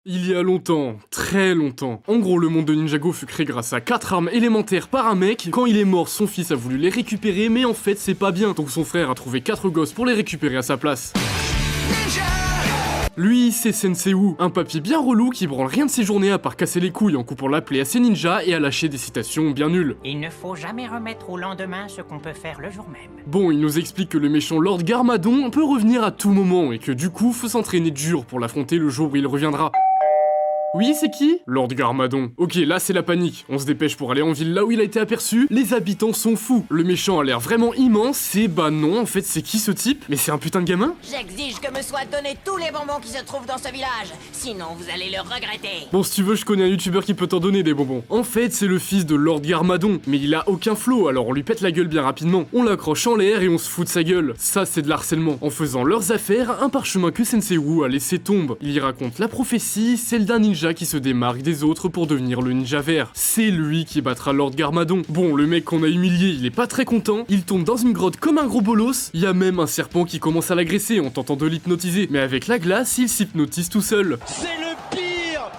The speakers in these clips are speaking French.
Il y a longtemps, très longtemps. En gros, le monde de Ninjago fut créé grâce à 4 armes élémentaires par un mec. Quand il est mort, son fils a voulu les récupérer, mais en fait c'est pas bien. Donc son frère a trouvé 4 gosses pour les récupérer à sa place. Lui, c'est Sensei Wu, un papy bien relou qui branle rien de ses journées à part casser les couilles en coupant la plaie à ses ninjas et à lâcher des citations bien nulles. Il ne faut jamais remettre au lendemain ce qu'on peut faire le jour même. Bon, il nous explique que le méchant Lord Garmadon peut revenir à tout moment et que du coup, faut s'entraîner dur pour l'affronter le jour où il reviendra. Oui, c'est qui? Lord Garmadon. Ok, là c'est la panique. On se dépêche pour aller en ville là où il a été aperçu. Les habitants sont fous. Le méchant a l'air vraiment immense et bah non, en fait c'est qui ce type? Mais c'est un putain de gamin? J'exige que me soient donnés tous les bonbons qui se trouvent dans ce village. Sinon vous allez le regretter. Bon, si tu veux, je connais un youtubeur qui peut t'en donner des bonbons. En fait, c'est le fils de Lord Garmadon, mais il a aucun flow, alors on lui pète la gueule bien rapidement. On l'accroche en l'air et on se fout de sa gueule. Ça, c'est de l'harcèlement. En faisant leurs affaires, un parchemin que Sensei Wu a laissé tombe. Il y raconte la prophétie, celle d'un ninja qui se démarque des autres pour devenir le ninja vert. C'est lui qui battra Lord Garmadon. Bon, le mec qu'on a humilié, il est pas très content. Il tombe dans une grotte comme un gros bolos. Il y a même un serpent qui commence à l'agresser en tentant de l'hypnotiser. Mais avec la glace, il s'hypnotise tout seul. C'est le pire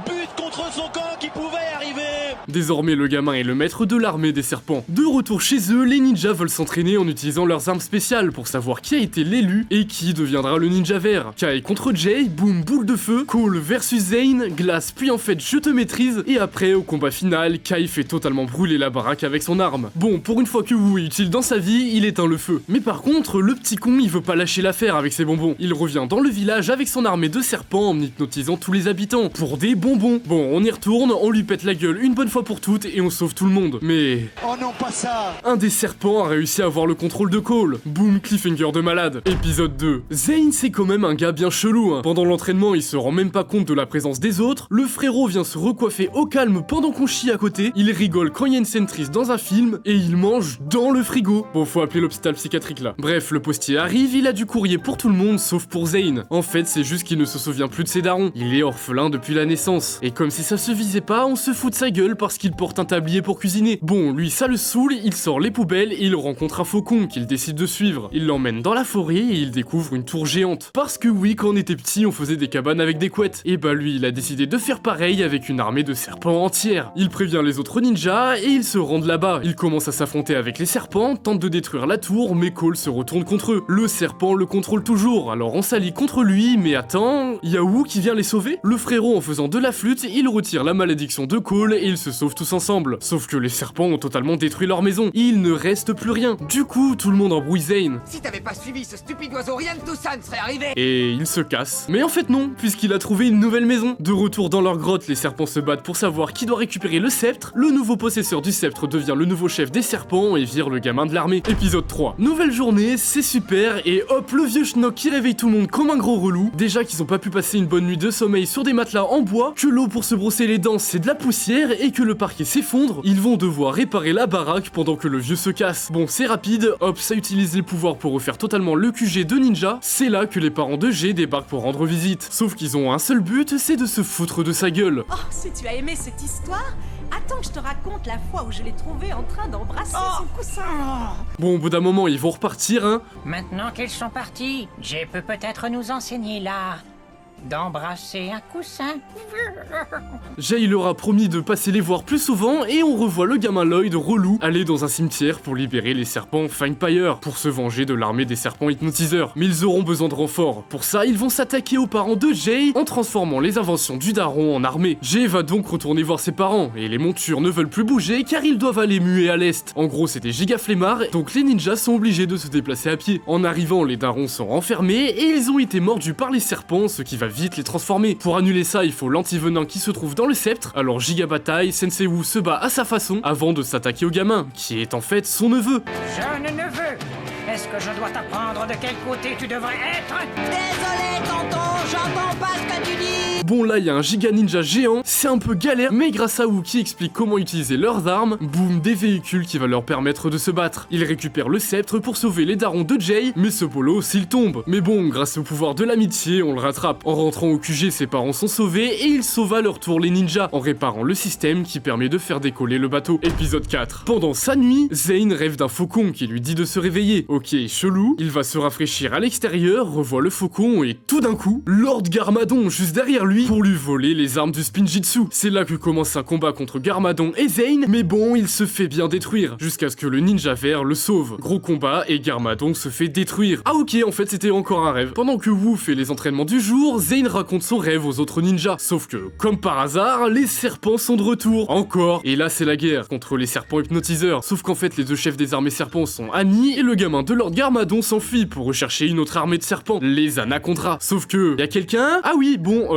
but contre son camp qui pouvait arriver. Désormais, le gamin est le maître de l'armée des serpents. De retour chez eux, les ninjas veulent s'entraîner en utilisant leurs armes spéciales pour savoir qui a été l'élu et qui deviendra le ninja vert. Kai contre Jay, boum, boule de feu, Cole versus Zane, glace, puis en fait je te maîtrise, et après au combat final, Kai fait totalement brûler la baraque avec son arme. Bon, pour une fois que Wu est utile dans sa vie, il éteint le feu. Mais par contre, le petit con il veut pas lâcher l'affaire avec ses bonbons. Il revient dans le village avec son armée de serpents en hypnotisant tous les habitants pour des bonbons. Bon, on y retourne, on lui pète la gueule une bonne fois pour toutes et on sauve tout le monde. Mais... Oh non, pas ça. un des serpents a réussi à avoir le contrôle de Cole. Boum, cliffhanger de malade. Épisode 2. Zane, c'est quand même un gars bien chelou, hein. Pendant l'entraînement, il se rend même pas compte de la présence des autres. Le frérot vient se recoiffer au calme pendant qu'on chie à côté. Il rigole quand il y a une scène triste dans un film. Et il mange dans le frigo. Bon, faut appeler l'hôpital psychiatrique là. Bref, le postier arrive, il a du courrier pour tout le monde, sauf pour Zane. En fait, c'est juste qu'il ne se souvient plus de ses darons. Il est orphelin depuis la naissance. Et comme si ça se visait pas, on se fout de sa gueule parce qu'il porte un tablier pour cuisiner. Bon, lui ça le saoule, il sort les poubelles et il rencontre un faucon qu'il décide de suivre. Il l'emmène dans la forêt et il découvre une tour géante. Parce que oui, quand on était petit, on faisait des cabanes avec des couettes. Et bah lui, il a décidé de faire pareil avec une armée de serpents entière. Il prévient les autres ninjas et ils se rendent là-bas. Il commence à s'affronter avec les serpents, tente de détruire la tour, mais Cole se retourne contre eux. Le serpent le contrôle toujours, alors on s'allie contre lui, mais attends, y a Wu qui vient les sauver. Le frérot, en faisant de la flûte, il retire la malédiction de Cole et ils se sauvent tous ensemble. Sauf que les serpents ont totalement détruit leur maison. Il ne reste plus rien. Du coup, tout le monde embrouille Zane. Si t'avais pas suivi ce stupide oiseau, rien de tout ça ne serait arrivé. Et il se casse. Mais en fait non, puisqu'il a trouvé une nouvelle maison. De retour dans leur grotte, les serpents se battent pour savoir qui doit récupérer le sceptre. Le nouveau possesseur du sceptre devient le nouveau chef des serpents et vire le gamin de l'armée. Épisode 3. Nouvelle journée, c'est super, et hop, le vieux schnock qui réveille tout le monde comme un gros relou. Déjà qu'ils ont pas pu passer une bonne nuit de sommeil sur des matelas en bois, que l'eau pour se brosser les dents c'est de la poussière et que le parquet s'effondre, ils vont devoir réparer la baraque pendant que le vieux se casse. Bon, c'est rapide, hop, ça utilise les pouvoirs pour refaire totalement le QG de ninja. C'est là que les parents de G débarquent pour rendre visite. Sauf qu'ils ont un seul but, c'est de se foutre de sa gueule. Oh, si tu as aimé cette histoire, attends que je te raconte la fois où je l'ai trouvé en train d'embrasser son coussin. Bon, au bout d'un moment, ils vont repartir, hein. Maintenant qu'ils sont partis, Jay peut peut-être nous enseigner l'art d'embrasser un coussin. Jay leur a promis de passer les voir plus souvent et on revoit le gamin Lloyd relou aller dans un cimetière pour libérer les serpents Finepire pour se venger de l'armée des serpents hypnotiseurs. Mais ils auront besoin de renforts. Pour ça, ils vont s'attaquer aux parents de Jay en transformant les inventions du daron en armée. Jay va donc retourner voir ses parents et les montures ne veulent plus bouger car ils doivent aller muer à l'est. En gros, c'était giga flemmard, donc les ninjas sont obligés de se déplacer à pied. En arrivant, les darons sont enfermés et ils ont été mordus par les serpents, ce qui va vite les transformer. Pour annuler ça, il faut l'antivenin qui se trouve dans le sceptre, alors giga bataille, Sensei Wu se bat à sa façon avant de s'attaquer au gamin, qui est en fait son neveu. Jeune neveu, est-ce que je dois t'apprendre de quel côté tu devrais être? Désolé tonton, j'entends pas ce que tu dis. Bon là, il y a un giga ninja géant, c'est un peu galère, mais grâce à Wu qui explique comment utiliser leurs armes, boum, des véhicules qui va leur permettre de se battre. Ils récupèrent le sceptre pour sauver les darons de Jay, mais ce polo, s'il tombe. Mais bon, grâce au pouvoir de l'amitié, on le rattrape. En rentrant au QG, ses parents sont sauvés et ils sauvent à leur tour les ninjas en réparant le système qui permet de faire décoller le bateau. Épisode 4. Pendant sa nuit, Zane rêve d'un faucon qui lui dit de se réveiller. Ok, chelou, il va se rafraîchir à l'extérieur, revoit le faucon et tout d'un coup, Lord Garmadon juste derrière lui lui pour lui voler les armes du Spinjitzu. C'est là que commence un combat contre Garmadon et Zane, mais bon, il se fait bien détruire, jusqu'à ce que le ninja vert le sauve. Gros combat et Garmadon se fait détruire. Ah ok, en fait c'était encore un rêve. Pendant que Wu fait les entraînements du jour, Zane raconte son rêve aux autres ninjas. Sauf que, comme par hasard, les serpents sont de retour. Encore. Et là c'est la guerre contre les serpents hypnotiseurs. Sauf qu'en fait les deux chefs des armées serpents sont amis et le gamin de Lord Garmadon s'enfuit pour rechercher une autre armée de serpents, les Anacondas. Sauf que, y a quelqu'un? Ah oui, bon,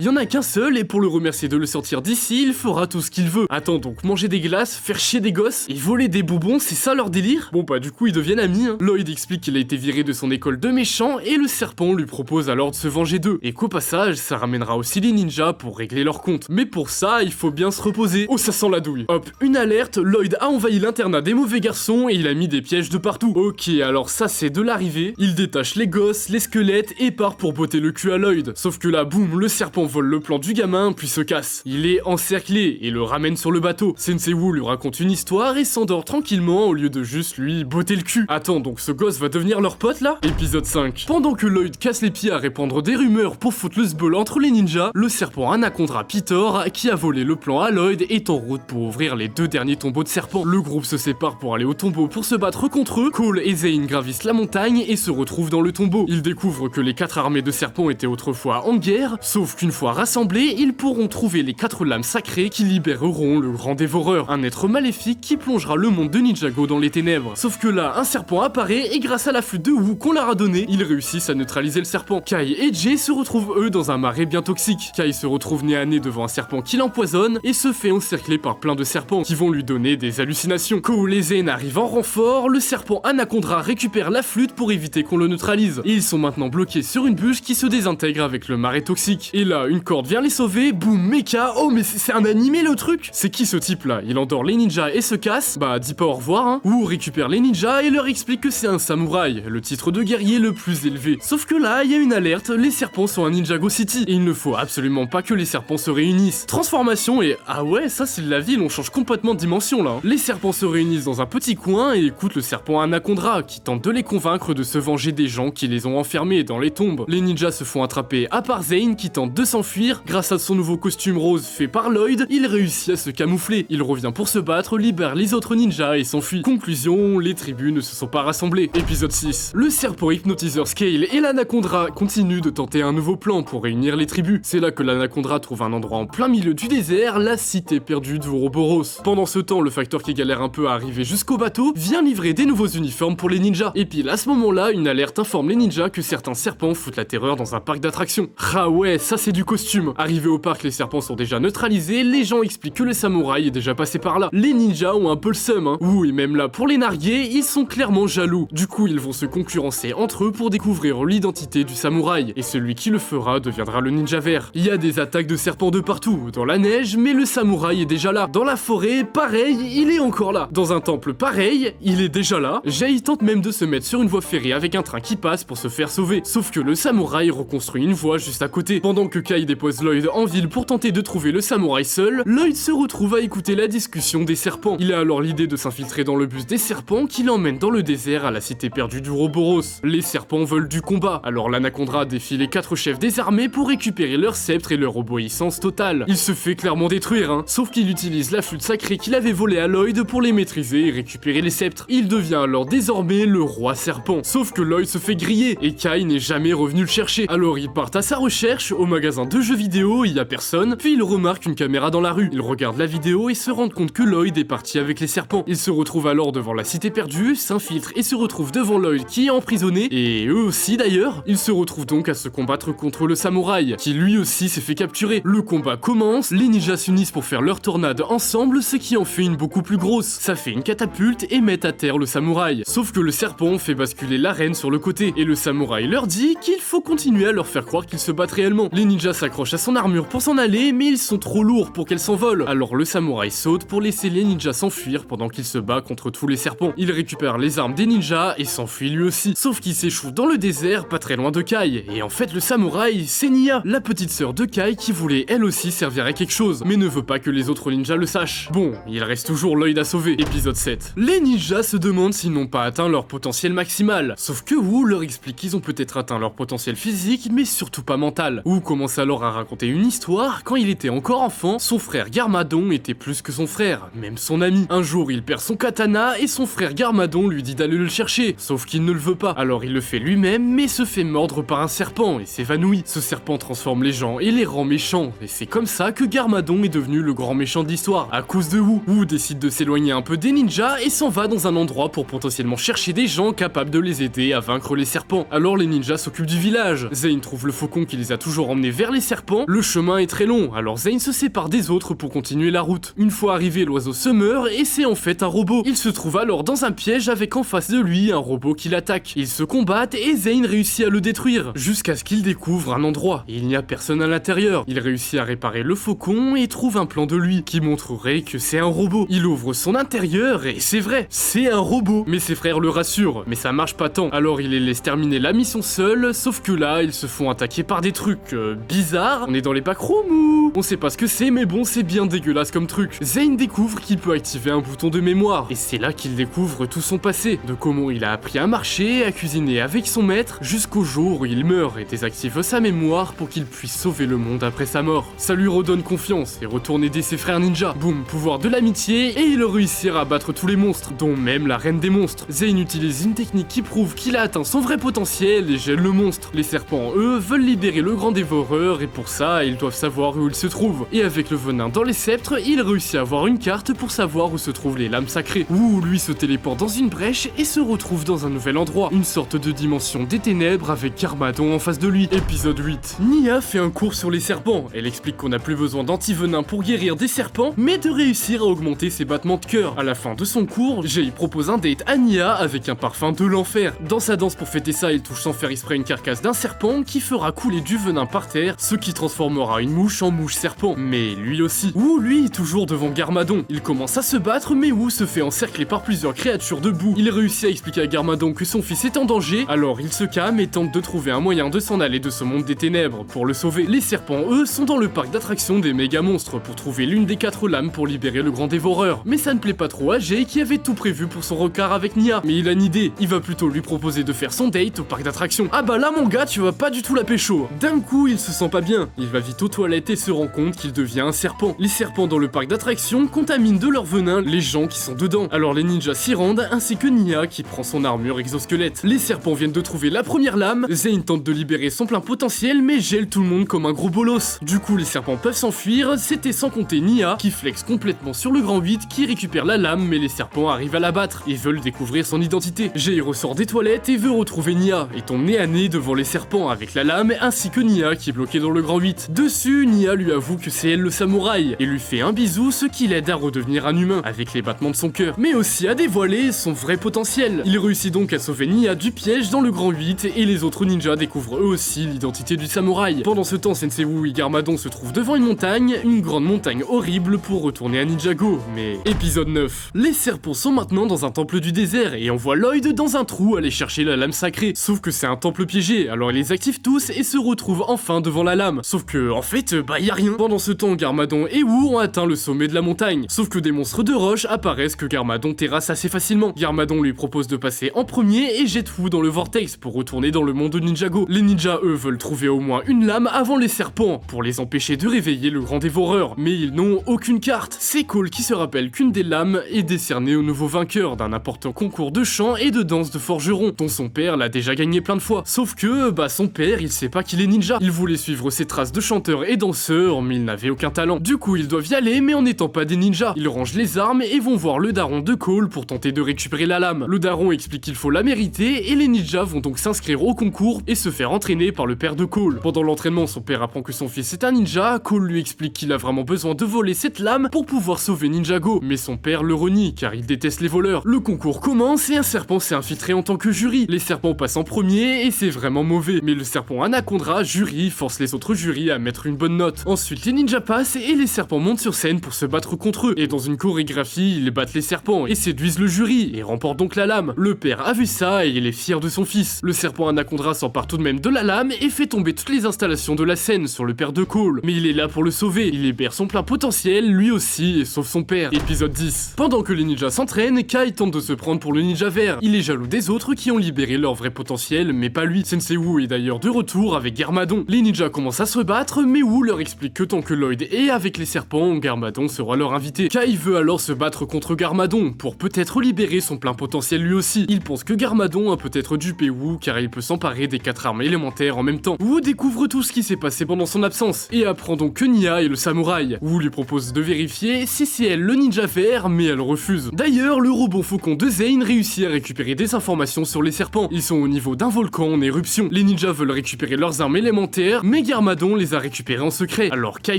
y en a qu'un seul et pour le remercier de le sortir d'ici, il fera tout ce qu'il veut. Attends, donc manger des glaces, faire chier des gosses et voler des bonbons, c'est ça leur délire? Bon bah du coup ils deviennent amis, hein. Lloyd explique qu'il a été viré de son école de méchants et le serpent lui propose alors de se venger d'eux. Et qu'au passage, ça ramènera aussi les ninjas pour régler leur compte. Mais pour ça, il faut bien se reposer. Oh ça sent la douille. Hop, une alerte, Lloyd a envahi l'internat des mauvais garçons et il a mis des pièges de partout. Ok, alors ça c'est de l'arrivée. Il détache les gosses, les squelettes et part pour botter le cul à Lloyd. Sauf que là, boum, le serpent vole le plan du gamin puis se casse. Il est encerclé et le ramène sur le bateau. Sensei Wu lui raconte une histoire et s'endort tranquillement au lieu de juste lui botter le cul. Attends, donc ce gosse va devenir leur pote là? Épisode 5. Pendant que Lloyd casse les pieds à répandre des rumeurs pour foutre le sbeul entre les ninjas, le serpent Anaconda Pitor, qui a volé le plan à Lloyd, est en route pour ouvrir les deux derniers tombeaux de serpents. Le groupe se sépare pour aller au tombeau pour se battre contre eux. Cole et Zane gravissent la montagne et se retrouvent dans le tombeau. Ils découvrent que les 4 armées de serpents étaient autrefois en guerre, sauf qu'une fois rassemblés, ils pourront trouver les 4 lames sacrées qui libéreront le grand dévoreur, un être maléfique qui plongera le monde de Ninjago dans les ténèbres. Sauf que là, un serpent apparaît et grâce à la flûte de Wu qu'on leur a donnée, ils réussissent à neutraliser le serpent. Kai et Jay se retrouvent eux dans un marais bien toxique. Kai se retrouve nez à nez devant un serpent qui l'empoisonne et se fait encercler par plein de serpents qui vont lui donner des hallucinations. Cole et Zane arrivent en renfort, le serpent Anaconda récupère la flûte pour éviter qu'on le neutralise. Et ils sont maintenant bloqués sur une bûche qui se désintègre avec le marais toxique. Et là, une corde vient les sauver, boum, mecha, oh mais c'est un animé le truc! C'est qui ce type là? Il endort les ninjas et se casse, bah dis pas au revoir hein. Wu récupère les ninjas et leur explique que c'est un samouraï, le titre de guerrier le plus élevé. Sauf que là, il y a une alerte, les serpents sont à Ninjago City et il ne faut absolument pas que les serpents se réunissent. Transformation et ah ouais, ça c'est la ville, on change complètement de dimension là. Les serpents se réunissent dans un petit coin et écoutent le serpent Anaconda qui tente de les convaincre de se venger des gens qui les ont enfermés dans les tombes. Les ninjas se font attraper à part Zane qui tente de s'enfuir. Grâce à son nouveau costume rose fait par Lloyd, il réussit à se camoufler. Il revient pour se battre, libère les autres ninjas et s'enfuit. Conclusion, les tribus ne se sont pas rassemblées. Épisode 6. Le serpent hypnotiseur Scale et l'Anaconda continuent de tenter un nouveau plan pour réunir les tribus. C'est là que l'Anaconda trouve un endroit en plein milieu du désert, la cité perdue d'Ouroboros. Pendant ce temps, le facteur qui galère un peu à arriver jusqu'au bateau vient livrer des nouveaux uniformes pour les ninjas. Et puis à ce moment-là, une alerte informe les ninjas que certains serpents foutent la terreur dans un parc d'attractions. Ah ouais, ça c'est du costume. Arrivé au parc, les serpents sont déjà neutralisés, les gens expliquent que le samouraï est déjà passé par là. Les ninjas ont un peu le seum, hein. Oui, même là, pour les narguer, ils sont clairement jaloux. Du coup, ils vont se concurrencer entre eux pour découvrir l'identité du samouraï. Et celui qui le fera deviendra le ninja vert. Il y a des attaques de serpents de partout, dans la neige, mais le samouraï est déjà là. Dans la forêt, pareil, il est encore là. Dans un temple, pareil, il est déjà là. Jay tente même de se mettre sur une voie ferrée avec un train qui passe pour se faire sauver. Sauf que le samouraï reconstruit une voie juste à côté. Pendant que Kai dépose Lloyd en ville pour tenter de trouver le samouraï seul, Lloyd se retrouve à écouter la discussion des serpents. Il a alors l'idée de s'infiltrer dans le bus des serpents qui l'emmène dans le désert à la cité perdue d'Ouroboros. Les serpents veulent du combat, alors l'Anaconda défie les 4 chefs des armées pour récupérer leur sceptre et leur obéissance totale. Il se fait clairement détruire, hein, sauf qu'il utilise la flûte sacrée qu'il avait volée à Lloyd pour les maîtriser et récupérer les sceptres. Il devient alors désormais le roi serpent. Sauf que Lloyd se fait griller et Kai n'est jamais revenu le chercher. Alors ils partent à sa recherche, au magasin de jeux vidéo, il y a personne, puis il remarque une caméra dans la rue. Il regarde la vidéo et se rend compte que Lloyd est parti avec les serpents. Il se retrouve alors devant la cité perdue, s'infiltre et se retrouve devant Lloyd qui est emprisonné, et eux aussi d'ailleurs. Ils se retrouvent donc à se combattre contre le samouraï, qui lui aussi s'est fait capturer. Le combat commence, les ninjas s'unissent pour faire leur tornade ensemble, ce qui en fait une beaucoup plus grosse. Ça fait une catapulte et met à terre le samouraï. Sauf que le serpent fait basculer l'arène sur le côté, et le samouraï leur dit qu'il faut continuer à leur faire croire qu'ils se battent réellement. Les ninjas s'accrochent à son armure pour s'en aller, mais ils sont trop lourds pour qu'elle s'envole. Alors le samouraï saute pour laisser les ninjas s'enfuir pendant qu'il se bat contre tous les serpents. Il récupère les armes des ninjas et s'enfuit lui aussi. Sauf qu'il s'échoue dans le désert, pas très loin de Kai. Et en fait, le samouraï, c'est Nya, la petite sœur de Kai qui voulait elle aussi servir à quelque chose, mais ne veut pas que les autres ninjas le sachent. Bon, il reste toujours Lloyd à sauver. Épisode 7. Les ninjas se demandent s'ils n'ont pas atteint leur potentiel maximal. Sauf que Wu leur explique qu'ils ont peut-être atteint leur potentiel physique, mais surtout pas mental. Wu commence alors à raconter une histoire. Quand il était encore enfant, son frère Garmadon était plus que son frère, même son ami. Un jour, il perd son katana et son frère Garmadon lui dit d'aller le chercher, sauf qu'il ne le veut pas. Alors il le fait lui-même, mais se fait mordre par un serpent et s'évanouit. Ce serpent transforme les gens et les rend méchants, et c'est comme ça que Garmadon est devenu le grand méchant de l'histoire, à cause de Wu. Wu décide de s'éloigner un peu des ninjas et s'en va dans un endroit pour potentiellement chercher des gens capables de les aider à vaincre les serpents. Alors les ninjas s'occupent du village. Zane trouve le faucon qui les a toujours emmenés vers les serpents. Le chemin est très long, alors Zane se sépare des autres pour continuer la route. Une fois arrivé, l'oiseau se meurt et c'est en fait un robot. Il se trouve alors dans un piège avec en face de lui un robot qui l'attaque. Ils se combattent et Zane réussit à le détruire, jusqu'à ce qu'il découvre un endroit. Et il n'y a personne à l'intérieur. Il réussit à réparer le faucon et trouve un plan de lui qui montrerait que c'est un robot. Il ouvre son intérieur et c'est vrai, c'est un robot. Mais ses frères le rassurent, mais ça marche pas tant. Alors il les laisse terminer la mission seul, sauf que là, ils se font attaquer par des trucs bizarres. On est dans les backrooms ou... On sait pas ce que c'est, mais bon, c'est bien dégueulasse comme truc. Zane découvre qu'il peut activer un bouton de mémoire, et c'est là qu'il découvre tout son passé, de comment il a appris à marcher, à cuisiner avec son maître, jusqu'au jour où il meurt et désactive sa mémoire pour qu'il puisse sauver le monde après sa mort. Ça lui redonne confiance et retourne aider ses frères ninja. Boum, pouvoir de l'amitié, et il réussira à battre tous les monstres, dont même la reine des monstres. Zane utilise une technique qui prouve qu'il a atteint son vrai potentiel et gèle le monstre. Les serpents, eux, veulent libérer le grand dévoreur, et pour ça, ils doivent savoir où il se trouve. Et avec le venin dans les sceptres, il réussit à avoir une carte pour savoir où se trouvent les lames sacrées. Wu, lui, se téléporte dans une brèche et se retrouve dans un nouvel endroit, une sorte de dimension des ténèbres avec Garmadon en face de lui. Épisode 8. Nya fait un cours sur les serpents. Elle explique qu'on n'a plus besoin d'antivenin pour guérir des serpents, mais de réussir à augmenter ses battements de cœur. À la fin de son cours, Jay propose un date à Nya avec un parfum de l'enfer. Dans sa danse pour fêter ça, il touche sans faire exprès une carcasse d'un serpent qui fera couler du venin par terre, ce qui transformera une mouche en mouche serpent. Mais lui aussi. Wu, lui, toujours devant Garmadon. Il commence à se battre, mais Wu se fait encercler par plusieurs créatures debout. Il réussit à expliquer à Garmadon que son fils est en danger, alors il se calme et tente de trouver un moyen de s'en aller de ce monde des ténèbres pour le sauver. Les serpents, eux, sont dans le parc d'attractions des méga monstres pour trouver l'une des 4 lames pour libérer le grand dévoreur. Mais ça ne plaît pas trop à Jay qui avait tout prévu pour son regard avec Nya. Mais il a une idée, il va plutôt lui proposer de faire son date au parc d'attractions. Ah bah là mon gars, tu vas pas du tout la pécho. D'un coup, il se sent pas bien. Il va vite aux toilettes et se rend compte qu'il devient un serpent. Les serpents dans le parc d'attractions contaminent de leur venin les gens qui sont dedans. Alors les ninjas s'y rendent, ainsi que Nya qui prend son armure exosquelette. Les serpents viennent de trouver la première lame. Zane tente de libérer son plein potentiel, mais gèle tout le monde comme un gros bolos. Du coup, les serpents peuvent s'enfuir, c'était sans compter Nya qui flex complètement sur le grand 8 qui récupère la lame, mais les serpents arrivent à l'abattre et veulent découvrir son identité. Jay ressort des toilettes et veut retrouver Nya, et tombe nez à nez devant les serpents avec la lame, ainsi que Nya qui est bloquée dans le grand 8. Dessus, Nya lui avoue que c'est elle le samouraï, et lui fait un bisou, ce qui l'aide à redevenir un humain, avec les battements de son cœur, mais aussi à dévoiler son vrai potentiel. Il réussit donc à sauver Nya du piège dans le grand 8, et les autres ninjas découvrent eux aussi l'identité du samouraï. Pendant ce temps, Sensei Wu et Garmadon se trouvent devant une grande montagne horrible pour retourner à Ninjago, mais... Épisode 9. Les serpents sont maintenant dans un temple du désert, et on voit Lloyd dans un trou aller chercher la lame sacrée, sauf que c'est un temple piégé, alors ils les activent tous et se retrouvent enfin devant la lame, sauf que, en fait, y a rien. Pendant ce temps, Garmadon et Wu ont atteint le sommet de la montagne, sauf que des monstres de roche apparaissent que Garmadon terrasse assez facilement. Garmadon lui propose de passer en premier et jette Wu dans le vortex pour retourner dans le monde de Ninjago. Les ninjas, eux, veulent trouver au moins une lame avant les serpents, pour les empêcher de réveiller le grand dévoreur, mais ils n'ont aucune carte. C'est Cole qui se rappelle qu'une des lames est décernée au nouveau vainqueur d'un important concours de chant et de danse de forgeron, dont son père l'a déjà gagné plein de fois. Sauf que, son père, il sait pas qu'il est ninja. Il voulait suivre ses traces de chanteur et danseur, mais il n'avait aucun talent. Du coup, ils doivent y aller, mais en n'étant pas des ninjas. Ils rangent les armes et vont voir le daron de Cole pour tenter de récupérer la lame. Le daron explique qu'il faut la mériter, et les ninjas vont donc s'inscrire au concours et se faire entraîner par le père de Cole. Pendant l'entraînement, son père apprend que son fils est un ninja. Cole lui explique qu'il a vraiment besoin de voler cette lame pour pouvoir sauver Ninjago, mais son père le renie car il déteste les voleurs. Le concours commence et un serpent s'est infiltré en tant que jury. Les serpents passent en premier et c'est vraiment mauvais, mais le serpent Anaconda, jury, force les autres jurys à mettre une bonne note. Ensuite, les ninjas passent et les serpents montent sur scène pour se battre contre eux, et dans une chorégraphie, ils battent les serpents et séduisent le jury et remportent donc la lame. Le père a vu ça et il est fier de son fils. Le serpent Anaconda s'empare tout de même de la lame et fait tomber toutes les installations de la scène sur le père de Cole, mais il est là pour le sauver. Il libère son plein potentiel, lui aussi, et sauve son père. Épisode 10. Pendant que les ninjas s'entraînent, Kai tente de se prendre pour le ninja vert. Il est jaloux des autres qui ont libéré leur vrai potentiel, mais pas lui. Sensei Wu est d'ailleurs de retour avec Garmadon. Les Les ninjas commencent à se battre, mais Wu leur explique que tant que Lloyd est avec les serpents, Garmadon sera leur invité. Kai veut alors se battre contre Garmadon, pour peut-être libérer son plein potentiel lui aussi. Il pense que Garmadon a peut-être dupé Wu, car il peut s'emparer des 4 armes élémentaires en même temps. Wu découvre tout ce qui s'est passé pendant son absence, et apprend donc que Nya est le samouraï. Wu lui propose de vérifier si c'est elle le ninja vert, mais elle refuse. D'ailleurs, le robot faucon de Zane réussit à récupérer des informations sur les serpents. Ils sont au niveau d'un volcan en éruption. Les ninjas veulent récupérer leurs armes élémentaires, mais Garmadon les a récupérées en secret. Alors Kai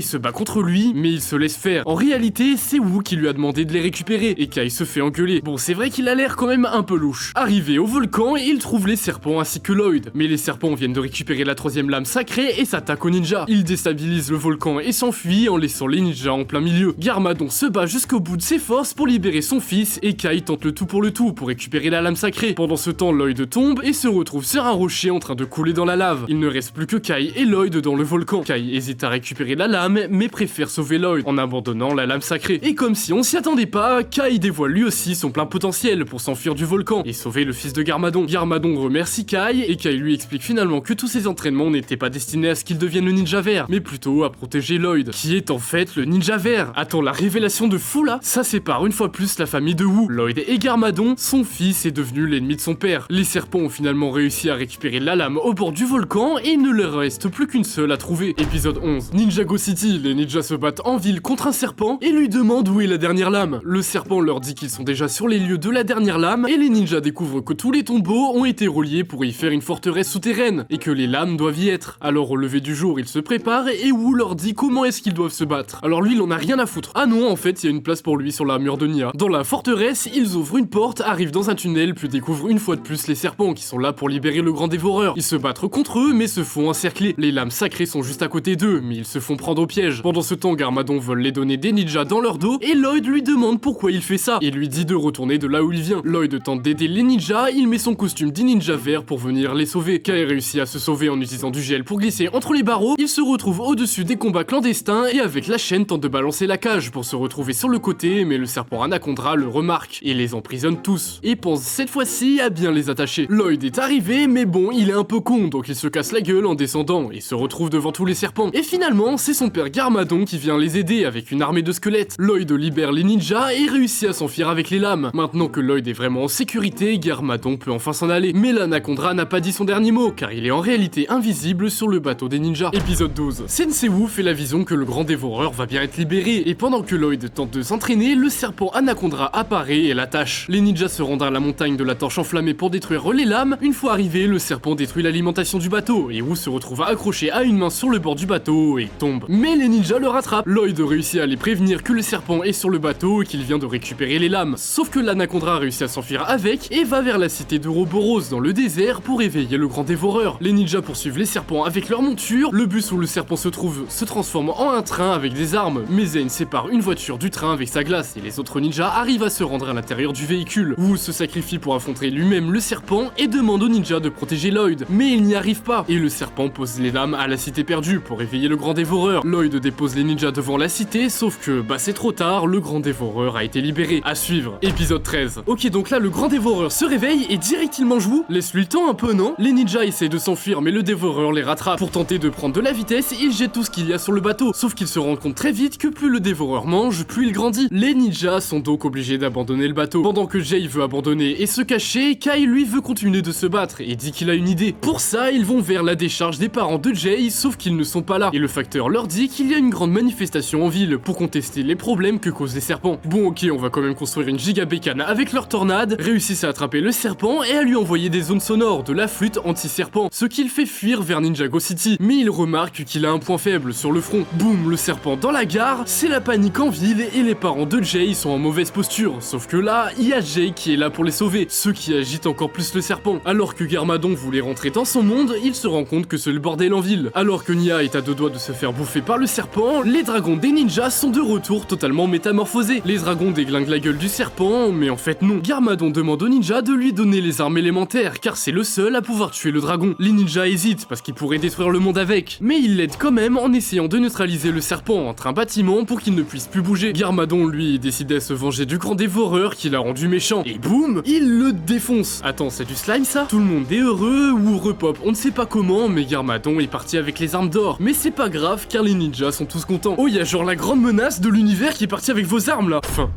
se bat contre lui, mais il se laisse faire. En réalité, c'est Wu qui lui a demandé de les récupérer, et Kai se fait engueuler. Bon, c'est vrai qu'il a l'air quand même un peu louche. Arrivé au volcan, il trouve les serpents ainsi que Lloyd. Mais les serpents viennent de récupérer la 3ème lame sacrée et s'attaquent aux ninjas. Ils déstabilisent le volcan et s'enfuient en laissant les ninjas en plein milieu. Garmadon se bat jusqu'au bout de ses forces pour libérer son fils, et Kai tente le tout pour récupérer la lame sacrée. Pendant ce temps, Lloyd tombe et se retrouve sur un rocher en train de couler dans la lave. Il ne reste plus que Kai et Lloyd dans le volcan. Kai hésite à récupérer la lame, mais préfère sauver Lloyd en abandonnant la lame sacrée. Et comme si on s'y attendait pas, Kai dévoile lui aussi son plein potentiel pour s'enfuir du volcan et sauver le fils de Garmadon. Garmadon remercie Kai, et Kai lui explique finalement que tous ses entraînements n'étaient pas destinés à ce qu'il devienne le ninja vert, mais plutôt à protéger Lloyd, qui est en fait le ninja vert. Attends, la révélation de fou là, ça sépare une fois plus la famille de Wu. Lloyd et Garmadon, son fils est devenu l'ennemi de son père. Les serpents ont finalement réussi à récupérer la lame au bord du volcan, et il ne leur reste plus qu'une seule à trouver. Épisode 11. Ninjago City, les ninjas se battent en ville contre un serpent et lui demandent où est la dernière lame. Le serpent leur dit qu'ils sont déjà sur les lieux de la dernière lame, et les ninjas découvrent que tous les tombeaux ont été reliés pour y faire une forteresse souterraine, et que les lames doivent y être. Alors au lever du jour, ils se préparent, et Wu leur dit comment est-ce qu'ils doivent se battre. Alors lui, il en a rien à foutre. Ah non, en fait, il y a une place pour lui sur la mur de Nya. Dans la forteresse, ils ouvrent une porte, arrivent dans un tunnel, puis découvrent une fois de plus les serpents qui sont là pour libérer le grand dévoreur. Ils se battent contre eux, mais se font encercler. Les lames sacrées sont juste à côté d'eux, mais ils se font prendre au piège. Pendant ce temps, Garmadon vole les données des ninjas dans leur dos, et Lloyd lui demande pourquoi il fait ça, et lui dit de retourner de là où il vient. Lloyd tente d'aider les ninjas, il met son costume de ninja vert pour venir les sauver. Kai réussit à se sauver en utilisant du gel pour glisser entre les barreaux. Il se retrouve au-dessus des combats clandestins, et avec la chaîne tente de balancer la cage pour se retrouver sur le côté, mais le serpent Anaconda le remarque et les emprisonne tous, et pense cette fois-ci à bien les attacher. Lloyd est arrivé, mais bon, il est un peu con, donc il se casse la gueule en descendant et se retrouve devant tous les serpents. Et finalement, c'est son père Garmadon qui vient les aider avec une armée de squelettes. Lloyd libère les ninjas et réussit à s'enfuir avec les lames. Maintenant que Lloyd est vraiment en sécurité, Garmadon peut enfin s'en aller. Mais l'Anaconda n'a pas dit son dernier mot, car il est en réalité invisible sur le bateau des ninjas. Épisode 12. Sensei Wu fait la vision que le grand dévoreur va bien être libéré, et pendant que Lloyd tente de s'entraîner, le serpent Anaconda apparaît et l'attache. Les ninjas se rendent à la montagne de la torche enflammée pour détruire les lames. Une fois arrivé, le serpent détruit l'alimentation du bateau, et Wu se retrouve accroché à une main sur le bord du bateau et tombe. Mais les ninjas le rattrapent. Lloyd réussit à les prévenir que le serpent est sur le bateau et qu'il vient de récupérer les lames. Sauf que l'Anaconda réussit à s'enfuir avec et va vers la cité d'Ouroboros dans le désert pour éveiller le grand dévoreur. Les ninjas poursuivent les serpents avec leur monture. Le bus où le serpent se trouve se transforme en un train avec des armes. Mais Zane sépare une voiture du train avec sa glace, et les autres ninjas arrivent à se rendre à l'intérieur du véhicule. Wu se sacrifie pour affronter lui-même le serpent et demande aux ninjas de protéger Lloyd. Mais il n'y arrive pas, et le serpent pose les lames à la cité perdue pour éveiller le grand dévoreur. Lloyd dépose les ninjas devant la cité, sauf que c'est trop tard, le grand dévoreur a été libéré. À suivre. Épisode 13. Ok, donc là le grand dévoreur se réveille et direct il mange Wu. Laisse-lui le temps un peu, non? Les ninjas essaient de s'enfuir, mais le dévoreur les rattrape. Pour tenter de prendre de la vitesse, il jette tout ce qu'il y a sur le bateau, sauf qu'il se rend compte très vite que plus le dévoreur mange, plus il grandit. Les ninjas sont donc obligés d'abandonner le bateau. Pendant que Jay veut abandonner et se cacher, Kai lui veut continuer de se battre et dit qu'il a une idée. Pour ça, ils vont vers la décharge des parents de Jay, sauf qu'ils ne sont pas là. Et le facteur leur dit qu'il y a une grande manifestation en ville pour contester les problèmes que causent les serpents. Bon ok, on va quand même construire une giga bécane avec leur tornade, réussissent à attraper le serpent et à lui envoyer des zones sonores de la flûte anti-serpent, ce qui le fait fuir vers Ninjago City. Mais il remarque qu'il a un point faible sur le front. Boum, le serpent dans la gare, c'est la panique en ville et les parents de Jay sont en mauvaise posture. Sauf que là, il y a Jay qui est là pour les sauver, ce qui agite encore plus le serpent. Alors que Garmadon voulait rentrer dans son monde, il se rend compte que c'est le bordel en ville. Alors que Nya est à deux doigts de se faire bouffer par le serpent, les dragons des ninjas sont de retour totalement métamorphosés. Les dragons déglinguent la gueule du serpent, mais en fait non. Garmadon demande aux ninjas de lui donner les armes élémentaires, car c'est le seul à pouvoir tuer le dragon. Les ninjas hésitent parce qu'ils pourraient détruire le monde avec, mais ils l'aident quand même en essayant de neutraliser le serpent entre un bâtiment pour qu'il ne puisse plus bouger. Garmadon, lui, décidait à se venger du grand dévoreur qui l'a rendu méchant, et boum, il le défonce. Attends, c'est du slime ça? Tout le monde est heureux, ou repop, on ne sait pas comment, mais Garmadon Gadon est parti avec les armes d'or. Mais c'est pas grave car les ninjas sont tous contents. Oh, y a genre la grande menace de l'univers qui est parti avec vos armes là. Enfin,